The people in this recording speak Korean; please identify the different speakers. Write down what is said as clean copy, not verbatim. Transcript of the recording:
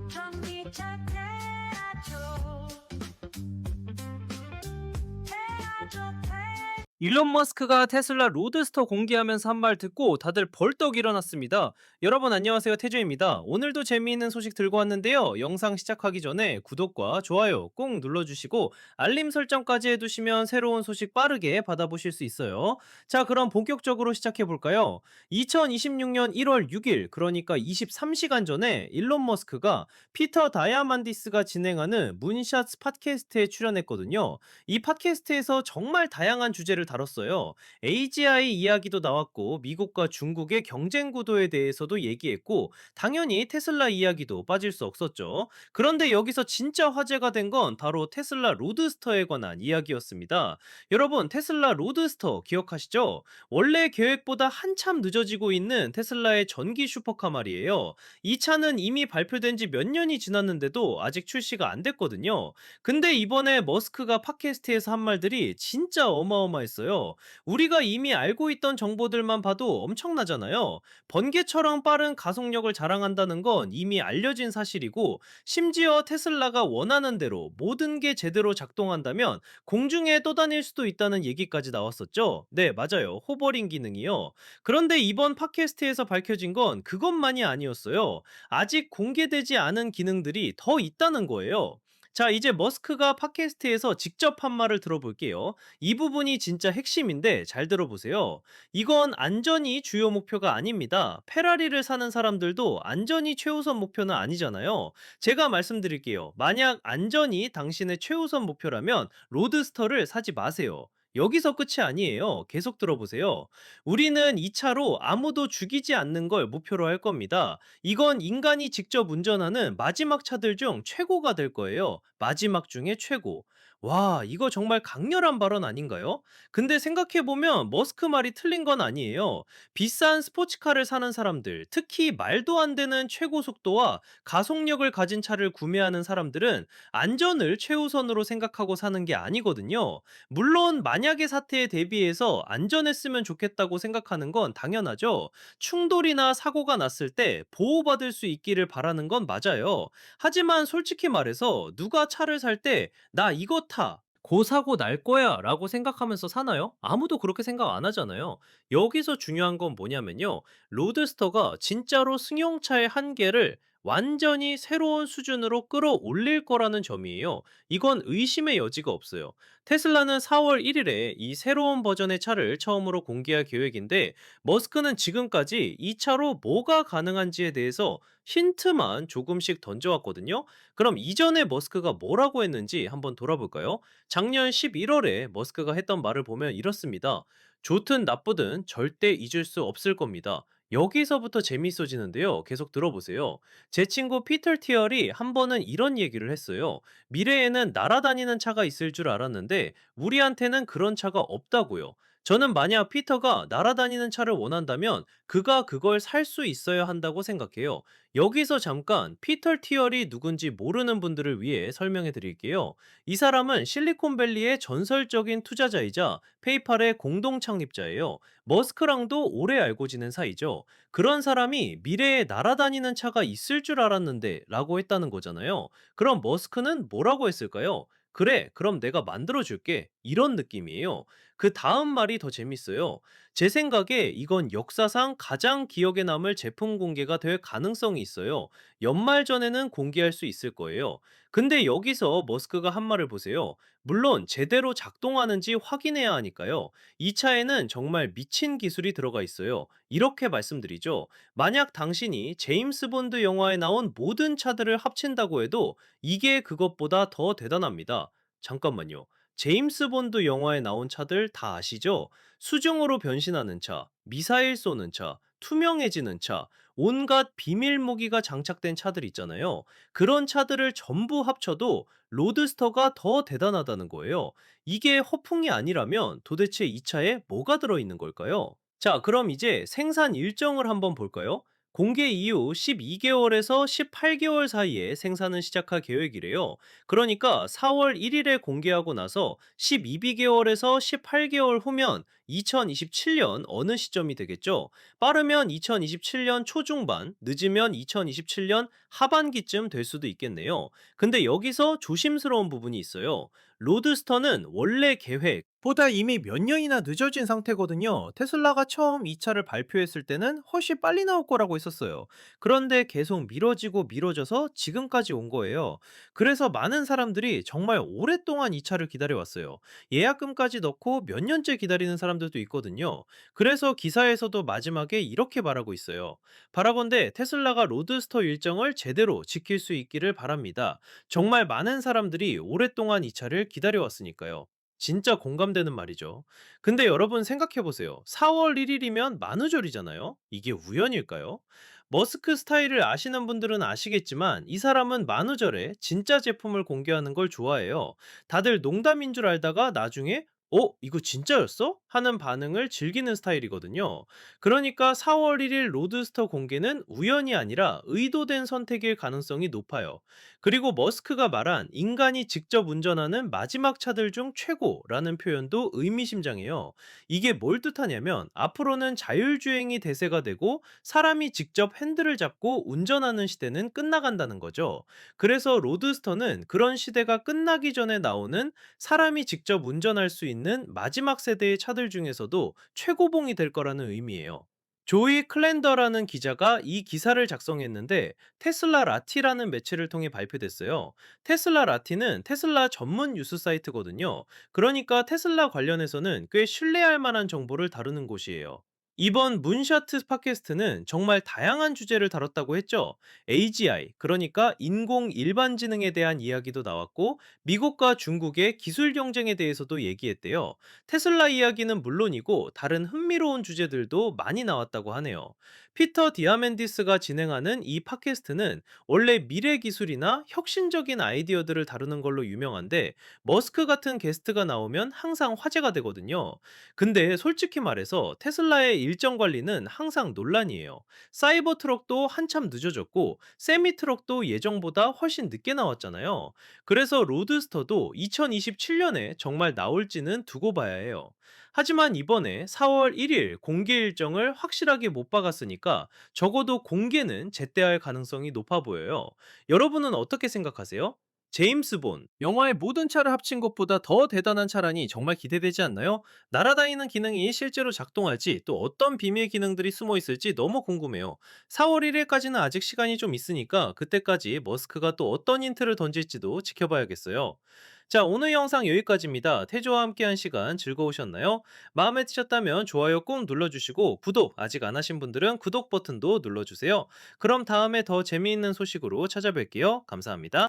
Speaker 1: 전기차태야죠. 태야죠 태.
Speaker 2: 일론 머스크가 테슬라 로드스터 공개하면서 한 말 듣고 다들 벌떡 일어났습니다. 여러분 안녕하세요, 태조입니다. 오늘도 재미있는 소식 들고 왔는데요. 영상 시작하기 전에 구독과 좋아요 꼭 눌러주시고 알림 설정까지 해두시면 새로운 소식 빠르게 받아보실 수 있어요. 자, 그럼 본격적으로 시작해 볼까요? 2026년 1월 6일, 그러니까 23시간 전에 일론 머스크가 피터 다이아만디스가 진행하는 문샷 팟캐스트에 출연했거든요. 이 팟캐스트에서 정말 다양한 주제를 다뤘어요. AGI 이야기도 나왔고, 미국과 중국의 경쟁 구도에 대해서도 얘기했고, 당연히 테슬라 이야기도 빠질 수 없었죠. 그런데 여기서 진짜 화제가 된 건 바로 테슬라 로드스터에 관한 이야기였습니다. 여러분, 테슬라 로드스터 기억하시죠? 원래 계획보다 한참 늦어지고 있는 테슬라의 전기 슈퍼카 말이에요. 이 차는 이미 발표된 지 몇 년이 지났는데도 아직 출시가 안 됐거든요. 근데 이번에 머스크가 팟캐스트에서 한 말들이 진짜 어마어마했어요. 우리가 이미 알고 있던 정보들만 봐도 엄청나잖아요. 번개처럼 빠른 가속력을 자랑한다는 건 이미 알려진 사실이고, 심지어 테슬라가 원하는 대로 모든 게 제대로 작동한다면 공중에 떠다닐 수도 있다는 얘기까지 나왔었죠. 네, 맞아요. 호버링 기능이요. 그런데 이번 팟캐스트에서 밝혀진 건 그것만이 아니었어요. 아직 공개되지 않은 기능들이 더 있다는 거예요. 자, 이제 머스크가 팟캐스트에서 직접 한 말을 들어볼게요. 이 부분이 진짜 핵심인데 잘 들어보세요. 이건 안전이 주요 목표가 아닙니다. 페라리를 사는 사람들도 안전이 최우선 목표는 아니잖아요. 제가 말씀드릴게요. 만약 안전이 당신의 최우선 목표라면 로드스터를 사지 마세요. 여기서 끝이 아니에요. 계속 들어보세요. 우리는 이 차로 아무도 죽이지 않는 걸 목표로 할 겁니다. 이건 인간이 직접 운전하는 마지막 차들 중 최고가 될 거예요. 마지막 중에 최고. 와, 이거 정말 강렬한 발언 아닌가요? 근데 생각해보면 머스크 말이 틀린 건 아니에요. 비싼 스포츠카를 사는 사람들, 특히 말도 안 되는 최고 속도와 가속력을 가진 차를 구매하는 사람들은 안전을 최우선으로 생각하고 사는 게 아니거든요. 물론 만약의 사태에 대비해서 안전했으면 좋겠다고 생각하는 건 당연하죠. 충돌이나 사고가 났을 때 보호받을 수 있기를 바라는 건 맞아요. 하지만 솔직히 말해서 누가 차를 살 때 나 이거 타. 고 사고 날 거야 라고 생각하면서 사나요? 아무도 그렇게 생각 안 하잖아요. 여기서 중요한 건 뭐냐면요. 로드스터가 진짜로 승용차의 한계를 완전히 새로운 수준으로 끌어올릴 거라는 점이에요. 이건 의심의 여지가 없어요. 테슬라는 4월 1일에 이 새로운 버전의 차를 처음으로 공개할 계획인데, 머스크는 지금까지 이 차로 뭐가 가능한지에 대해서 힌트만 조금씩 던져왔거든요. 그럼 이전에 머스크가 뭐라고 했는지 한번 돌아볼까요? 작년 11월에 머스크가 했던 말을 보면 이렇습니다. 좋든 나쁘든 절대 잊을 수 없을 겁니다. 여기서부터 재밌어지는데요. 계속 들어보세요. 제 친구 피터 티얼이 한 번은 이런 얘기를 했어요. 미래에는 날아다니는 차가 있을 줄 알았는데 우리한테는 그런 차가 없다고요. 저는 만약 피터가 날아다니는 차를 원한다면 그가 그걸 살 수 있어야 한다고 생각해요. 여기서 잠깐 피터 티얼이 누군지 모르는 분들을 위해 설명해 드릴게요. 이 사람은 실리콘밸리의 전설적인 투자자이자 페이팔의 공동 창립자예요. 머스크랑도 오래 알고 지낸 사이죠. 그런 사람이 미래에 날아다니는 차가 있을 줄 알았는데 라고 했다는 거잖아요. 그럼 머스크는 뭐라고 했을까요? 그래, 그럼 내가 만들어줄게. 이런 느낌이에요. 그 다음 말이 더 재밌어요. 제 생각에 이건 역사상 가장 기억에 남을 제품 공개가 될 가능성이 있어요. 연말 전에는 공개할 수 있을 거예요. 근데 여기서 머스크가 한 말을 보세요. 물론 제대로 작동하는지 확인해야 하니까요. 이 차에는 정말 미친 기술이 들어가 있어요. 이렇게 말씀드리죠. 만약 당신이 제임스 본드 영화에 나온 모든 차들을 합친다고 해도 이게 그것보다 더 대단합니다. 잠깐만요. 제임스 본드 영화에 나온 차들 다 아시죠? 수중으로 변신하는 차, 미사일 쏘는 차, 투명해지는 차, 온갖 비밀 무기가 장착된 차들 있잖아요. 그런 차들을 전부 합쳐도 로드스터가 더 대단하다는 거예요. 이게 허풍이 아니라면 도대체 이 차에 뭐가 들어있는 걸까요? 자, 그럼 이제 생산 일정을 한번 볼까요? 공개 이후 12개월에서 18개월 사이에 생산을 시작할 계획이래요. 그러니까 4월 1일에 공개하고 나서 12개월에서 18개월 후면 2027년 어느 시점이 되겠죠? 빠르면 2027년 초중반, 늦으면 2027년 하반기쯤 될 수도 있겠네요. 근데 여기서 조심스러운 부분이 있어요. 로드스터는 원래 계획보다 이미 몇 년이나 늦어진 상태거든요. 테슬라가 처음 이 차를 발표했을 때는 훨씬 빨리 나올 거라고 했었어요. 그런데 계속 미뤄지고 미뤄져서 지금까지 온 거예요. 그래서 많은 사람들이 정말 오랫동안 이 차를 기다려왔어요. 예약금까지 넣고 몇 년째 기다리는 사람들도 있거든요. 그래서 기사에서도 마지막에 이렇게 말하고 있어요. 바라본데 테슬라가 로드스터 일정을 제대로 지킬 수 있기를 바랍니다. 정말 많은 사람들이 오랫동안 이 차를 기다려왔으니까요. 진짜 공감되는 말이죠. 근데 여러분 생각해보세요. 4월 1일이면 만우절이잖아요? 이게 우연일까요? 머스크 스타일을 아시는 분들은 아시겠지만 이 사람은 만우절에 진짜 제품을 공개하는 걸 좋아해요. 다들 농담인 줄 알다가 나중에 이거 진짜였어? 하는 반응을 즐기는 스타일이거든요. 그러니까 4월 1일 로드스터 공개는 우연이 아니라 의도된 선택일 가능성이 높아요. 그리고 머스크가 말한 인간이 직접 운전하는 마지막 차들 중 최고라는 표현도 의미심장해요. 이게 뭘 뜻하냐면 앞으로는 자율주행이 대세가 되고 사람이 직접 핸들을 잡고 운전하는 시대는 끝나간다는 거죠. 그래서 로드스터는 그런 시대가 끝나기 전에 나오는 사람이 직접 운전할 수 있는 마지막 세대의 차들 중에서도 최고봉이 될 거라는 의미예요. 조이 클랜더라는 기자가 이 기사를 작성했는데 테슬라 라티라는 매체를 통해 발표됐어요. 테슬라 라티는 테슬라 전문 뉴스 사이트거든요. 그러니까 테슬라 관련해서는 꽤 신뢰할 만한 정보를 다루는 곳이에요. 이번 문샤트 팟캐스트는 정말 다양한 주제를 다뤘다고 했죠. AGI, 그러니까 인공 일반지능에 대한 이야기도 나왔고, 미국과 중국의 기술 경쟁에 대해서도 얘기했대요. 테슬라 이야기는 물론이고, 다른 흥미로운 주제들도 많이 나왔다고 하네요. 피터 디아멘디스가 진행하는 이 팟캐스트는 원래 미래 기술이나 혁신적인 아이디어들을 다루는 걸로 유명한데, 머스크 같은 게스트가 나오면 항상 화제가 되거든요. 근데 솔직히 말해서 테슬라의 일정 관리는 항상 논란이에요. 사이버 트럭도 한참 늦어졌고 세미 트럭도 예정보다 훨씬 늦게 나왔잖아요. 그래서 로드스터도 2027년에 정말 나올지는 두고 봐야 해요. 하지만 이번에 4월 1일 공개 일정을 확실하게 못 박았으니까 적어도 공개는 제때 할 가능성이 높아 보여요. 여러분은 어떻게 생각하세요? 제임스 본, 영화의 모든 차를 합친 것보다 더 대단한 차라니 정말 기대되지 않나요? 날아다니는 기능이 실제로 작동할지 또 어떤 비밀 기능들이 숨어 있을지 너무 궁금해요. 4월 1일까지는 아직 시간이 좀 있으니까 그때까지 머스크가 또 어떤 힌트를 던질지도 지켜봐야겠어요. 자, 오늘 영상 여기까지입니다. 태조와 함께한 시간 즐거우셨나요? 마음에 드셨다면 좋아요 꾹 눌러주시고 구독 아직 안 하신 분들은 구독 버튼도 눌러주세요. 그럼 다음에 더 재미있는 소식으로 찾아뵐게요. 감사합니다.